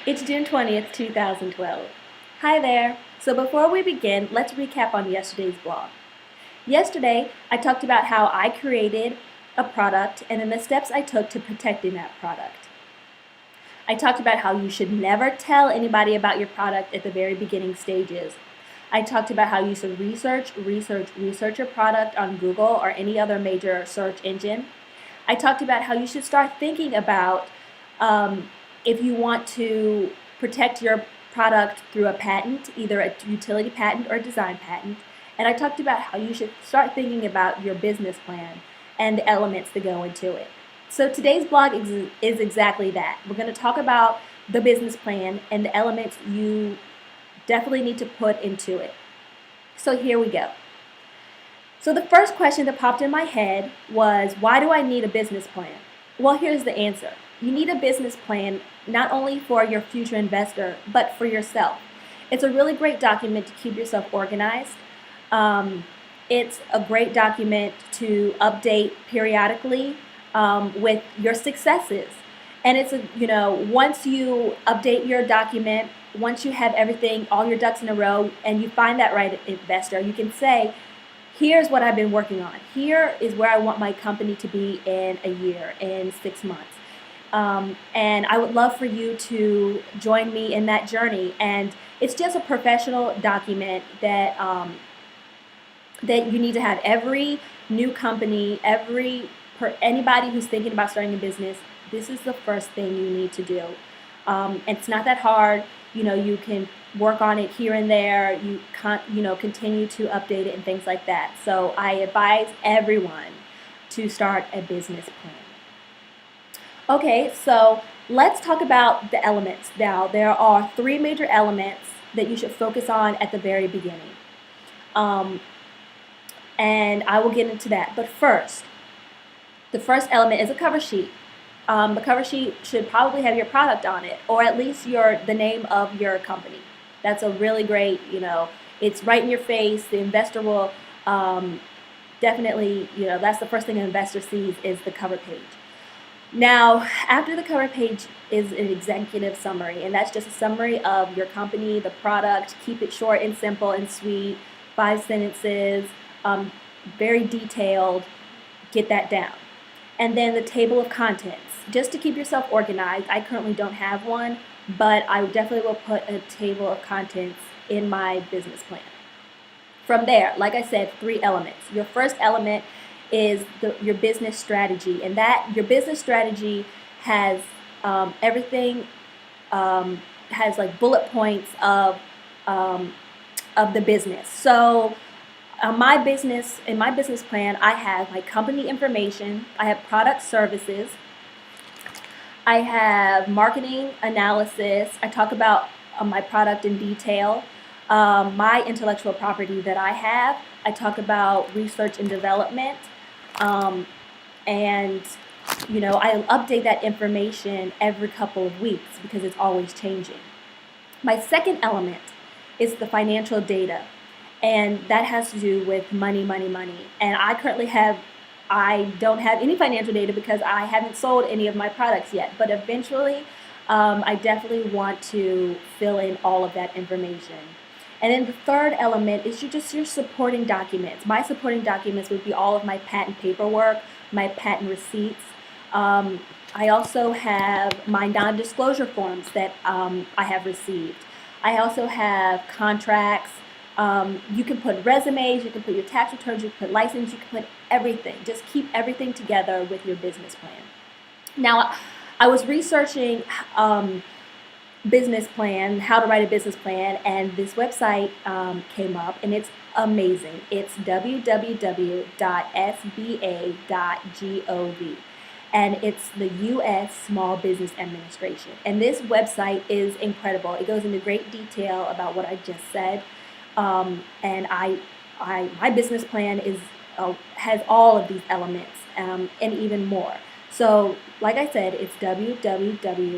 It's June 20th, 2012. Hi there. So before we begin, let's recap on yesterday's blog. Yesterday, I talked about how I created a product and then the steps I took to protecting that product. I talked about how you should never tell anybody about your product at the very beginning stages. I talked about how you should research your product on Google or any other major search engine. I talked about how you should start thinking about if you want to protect your product through a patent, either a utility patent or a design patent. And I talked about how you should start thinking about your business plan and the elements that go into it. So today's blog is exactly that. We're going to talk about the business plan and the elements you definitely need to put into it. So here we go. So the first question that popped in my head was, why do I need a business plan? Well, here's the answer. You need a business plan not only for your future investor, but for yourself. It's a really great document to keep yourself organized. It's a great document to update periodically with your successes. And it's once you update your document, once you have everything, all your ducks in a row, and you find that right investor, you can say, here's what I've been working on. Here is where I want my company to be in a year, in 6 months. And I would love for you to join me in that journey. And it's just a professional document that that you need to have. Every new company, anybody who's thinking about starting a business, this is the first thing you need to do. And it's not that hard. You can work on it here and there. You can't, continue to update it and things like that. So I advise everyone to start a business plan. Okay, so let's talk about the elements now. There are 3 major elements that you should focus on at the very beginning. And I will get into that. But first, the first element is a cover sheet. The cover sheet should probably have your product on it, or at least the name of your company. That's a really great, it's right in your face. The investor will definitely, that's the first thing an investor sees is the cover page. Now, after the cover page is an executive summary, and that's just a summary of your company, the product. Keep it short and simple and sweet, 5 sentences, very detailed. Get that down. And then the table of contents, just to keep yourself organized. I currently don't have one, but I definitely will put a table of contents in my business plan. From there, like I said, 3 elements. Your first element is your business strategy, and that your business strategy has everything, has like bullet points of the business. So in my business plan, I have my company information, I have product services, I have marketing analysis, I talk about my product in detail, my intellectual property that I have, I talk about research and development, and I'll update that information every couple of weeks because it's always changing. My second element is the financial data, and that has to do with money. And I don't have any financial data because I haven't sold any of my products yet, but eventually I definitely want to fill in all of that information. And then the third element is your supporting documents. My supporting documents would be all of my patent paperwork, my patent receipts. I also have my non-disclosure forms that I have received. I also have contracts. You can put resumes, you can put your tax returns, you can put license, you can put everything. Just keep everything together with your business plan. Now, I was researching business plan, how to write a business plan, and this website came up, and it's amazing. It's www.sba.gov, and it's the U.S. Small Business Administration. And this website is incredible. It goes into great detail about what I just said, and my business plan has all of these elements and even more. So, like I said, it's www.sba.gov,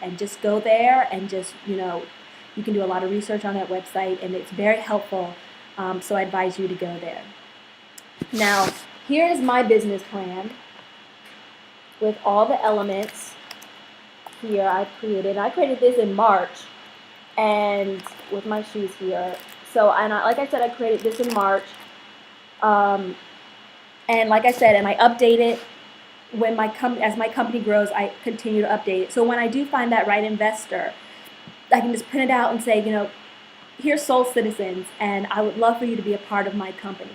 and just go there and just you can do a lot of research on that website, and it's very helpful. So I advise you to go there. Now, here's my business plan with all the elements here I created this in March, and with my shoes here. So, like I said, I created this in March. And like I said, and I update it when as my company grows, I continue to update it. So when I do find that right investor, I can just print it out and say, here's Soul Citizens, and I would love for you to be a part of my company.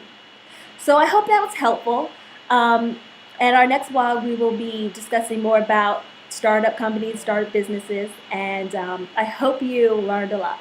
So I hope that was helpful. And our next vlog, we will be discussing more about startup companies, startup businesses, and I hope you learned a lot.